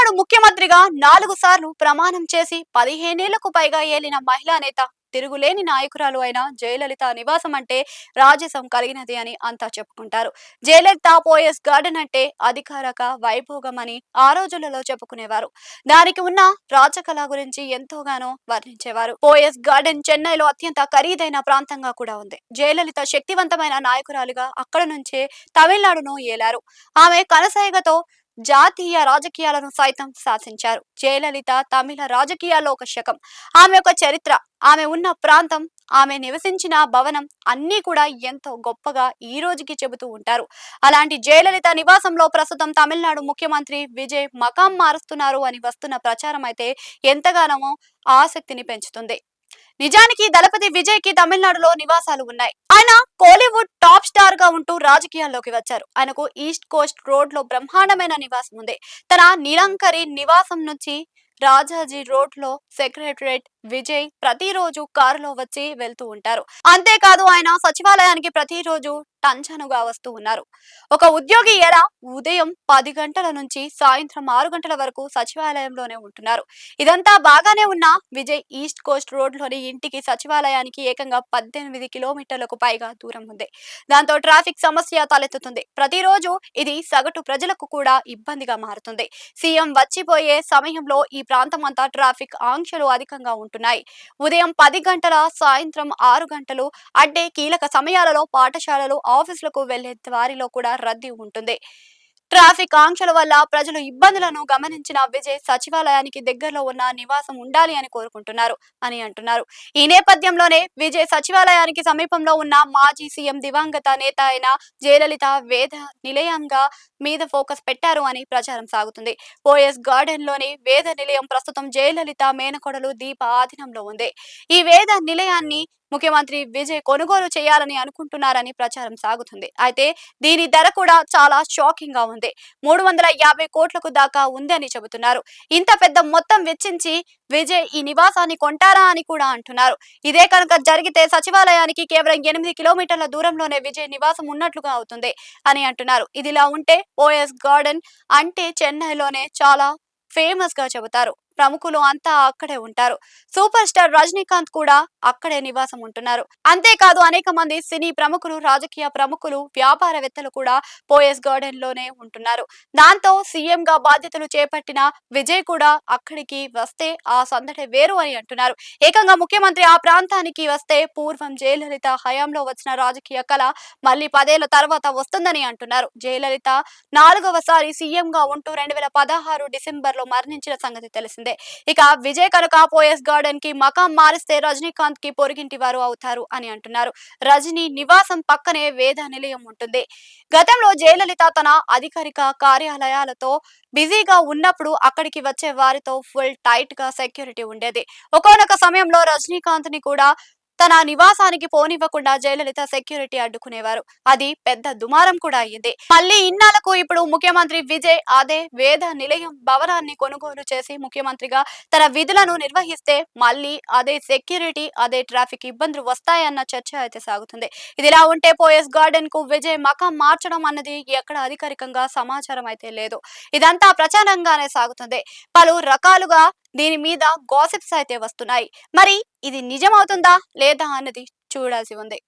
తమిళనాడు ముఖ్యమంత్రిగా 4 సార్లు ప్రమాణం చేసి 15 ఏళ్లకు పైగా ఏలిన మహిళా నేత, తిరుగులేని నాయకురాలు అయిన జయలలిత నివాసం అంటే రాజసం కలిగినది అని అంతా చెప్పుకుంటారు. జయలలిత పోయస్ గార్డెన్ అంటే అధికారక వైభోగం అని ఆ రోజులలో చెప్పుకునేవారు. దానికి ఉన్న రాజకళ గురించి ఎంతోగానో వర్ణించేవారు. పోయస్ గార్డెన్ చెన్నైలో అత్యంత ఖరీదైన ప్రాంతంగా కూడా ఉంది. జయలలిత శక్తివంతమైన నాయకురాలిగా అక్కడ నుంచే తమిళనాడును ఏలారు. ఆమె కనసైగతో జాతీయ రాజకీయాలను సైతం శాసించారు. జయలలిత తమిళ రాజకీయాల్లో ఒక శకం. ఆమె ఒక చరిత్ర, ఆమె ఉన్న ప్రాంతం, ఆమె నివసించిన భవనం అన్నీ కూడా ఎంతో గొప్పగా ఈ రోజుకి చెబుతూ ఉంటారు. అలాంటి జయలలిత నివాసంలో ప్రస్తుతం తమిళనాడు ముఖ్యమంత్రి విజయ్ మకాం మారుస్తున్నారు అని వస్తున్న ప్రచారం అయితే ఎంతగానో ఆసక్తిని పెంచుతుంది. నిజానికి దళపతి విజయ్ కి తమిళనాడులో నివాసాలు ఉన్నాయి. ఆయన కోలీవుడ్ టాప్ స్టార్ గా ఉంటూ రాజకీయాల్లోకి వచ్చారు. ఆయనకు ఈస్ట్ కోస్ట్ రోడ్ లో బ్రహ్మాండమైన నివాసం ఉంది. తన నిరంకరి నివాసం నుంచి రాజాజీ రోడ్ లో సెక్రటరేట్ విజయ్ ప్రతిరోజు కారులో వచ్చి వెళ్తూ ఉంటారు. అంతేకాదు ఆయన సచివాలయానికి ప్రతిరోజు టంచనుగా వస్తూ ఉన్నారు. ఒక ఉద్యోగి ఎలా ఉదయం 10 గంటల నుంచి సాయంత్రం 6 గంటల వరకు సచివాలయంలోనే ఉంటున్నారు. ఇదంతా బాగానే ఉన్న విజయ్ ఈస్ట్ కోస్ట్ రోడ్ లోని ఇంటికి సచివాలయానికి ఏకంగా 18 కిలోమీటర్లకు పైగా దూరం ఉంది. దాంతో ట్రాఫిక్ సమస్య తలెత్తుతుంది. ప్రతిరోజు ఇది సగటు ప్రజలకు కూడా ఇబ్బందిగా మారుతుంది. సీఎం వచ్చిపోయే సమయంలో ఈ ప్రాంతం అంతా ట్రాఫిక్ ఆంక్షలు అధికంగా ఉంటున్నాయి. ఉదయం 10 గంటల, సాయంత్రం 6 గంటలు అంటే కీలక సమయాలలో పాఠశాలలు, ఆఫీసులకు వెళ్లే వారిలో కూడా రద్దీ ఉంటుంది. ట్రాఫిక్ ఆంక్షల వల్ల ప్రజలు ఇబ్బందులను గమనించిన విజయ్ సచివాలయానికి దగ్గరలో ఉన్న నివాసం ఉండాలి అని కోరుకుంటున్నారు అని అంటున్నారు. ఈ నేపథ్యంలోనే విజయ్ సచివాలయానికి సమీపంలో ఉన్న మాజీ సీఎం దివంగత నేత అయిన జయలలిత వేద నిలయంగా మీద ఫోకస్ పెట్టారు అని ప్రచారం సాగుతుంది. పోయస్ గార్డెన్ లోని వేద నిలయం ప్రస్తుతం జయలలిత మేనకోడలు దీప ఆధీనంలో ఉంది. ఈ వేద నిలయాన్ని ముఖ్యమంత్రి విజయ్ కొనుగోలు చేయాలని అనుకుంటున్నారని ప్రచారం సాగుతుంది. అయితే దీని ధర కూడా చాలా షాకింగ్ గా ఉంది. 350 కోట్లకు దాకా ఉంది అని చెబుతున్నారు. ఇంత పెద్ద మొత్తం వెచ్చించి విజయ్ ఈ నివాసాన్ని కొంటారా అని కూడా అంటున్నారు. ఇదే కనుక జరిగితే సచివాలయానికి కేవలం 8 కిలోమీటర్ల దూరంలోనే విజయ్ నివాసం ఉన్నట్లుగా అవుతుంది అని అంటున్నారు. ఇదిలా ఉంటే పోయస్ గార్డెన్ అంటే చెన్నైలోనే చాలా ఫేమస్ గా చెబుతారు. ప్రముఖులు అంతా అక్కడే ఉంటారు. సూపర్ స్టార్ రజనీకాంత్ కూడా అక్కడే నివాసం ఉంటున్నారు. అంతేకాదు అనేక మంది సినీ ప్రముఖులు, రాజకీయ ప్రముఖులు, వ్యాపారవేత్తలు కూడా పోయస్ గార్డెన్ లోనే ఉంటున్నారు. దాంతో సీఎం గా బాధ్యతలు చేపట్టిన విజయ్ కూడా అక్కడికి వస్తే ఆ సందడి వేరు అని అంటున్నారు. ఏకంగా ముఖ్యమంత్రి ఆ ప్రాంతానికి వస్తే పూర్వం జయలలిత హయాంలో వచ్చిన రాజకీయ కళ మళ్ళీ 10 ఏళ్ల తర్వాత వస్తుందని అంటున్నారు. జయలలిత 4వసారి సీఎం గా ఉంటూ 2016 డిసెంబర్ లో మరణించిన సంగతి తెలిసిందే. ఇక విజయ్ కనుక పోయస్ గార్డెన్ కి మకాం మారిస్తే రజనీకాంత్ కి పొరిగింటి వారు అవుతారు అని అంటున్నారు. రజనీ నివాసం పక్కనే వేద నిలయం ఉంటుంది. గతంలో జయలలిత తన అధికారిక కార్యాలయాలతో బిజీగా ఉన్నప్పుడు అక్కడికి వచ్చే వారితో ఫుల్ టైట్ గా సెక్యూరిటీ ఉండేది. ఒకానొక సమయంలో రజనీకాంత్ ని కూడా తన నివాసానికి పోనివ్వకుండా జయలలిత సెక్యూరిటీ అడ్డుకునేవారు. అది పెద్ద దుమారం కూడా అయ్యింది. మళ్ళీ ఇన్నాళ్లకు ఇప్పుడు ముఖ్యమంత్రి విజయ్ అదే వేద నిలయం భవనాన్ని కొనుగోలు చేసి ముఖ్యమంత్రిగా తన విధులను నిర్వహిస్తే మళ్ళీ అదే సెక్యూరిటీ, అదే ట్రాఫిక్ ఇబ్బందులు వస్తాయన్న చర్చ అయితే సాగుతుంది. ఇదిలా ఉంటే పోయస్ గార్డెన్ కు విజయ్ మకాం మార్చడం అన్నది ఎక్కడ అధికారికంగా సమాచారం అయితే లేదు. ఇదంతా ప్రచారంగానే సాగుతుంది. పలు రకాలుగా దీని మీద గాసిప్స్ అయితే వస్తున్నాయి. మరి ఇది నిజమవుతుందా లేదా అన్నది చూడాల్సి ఉంది.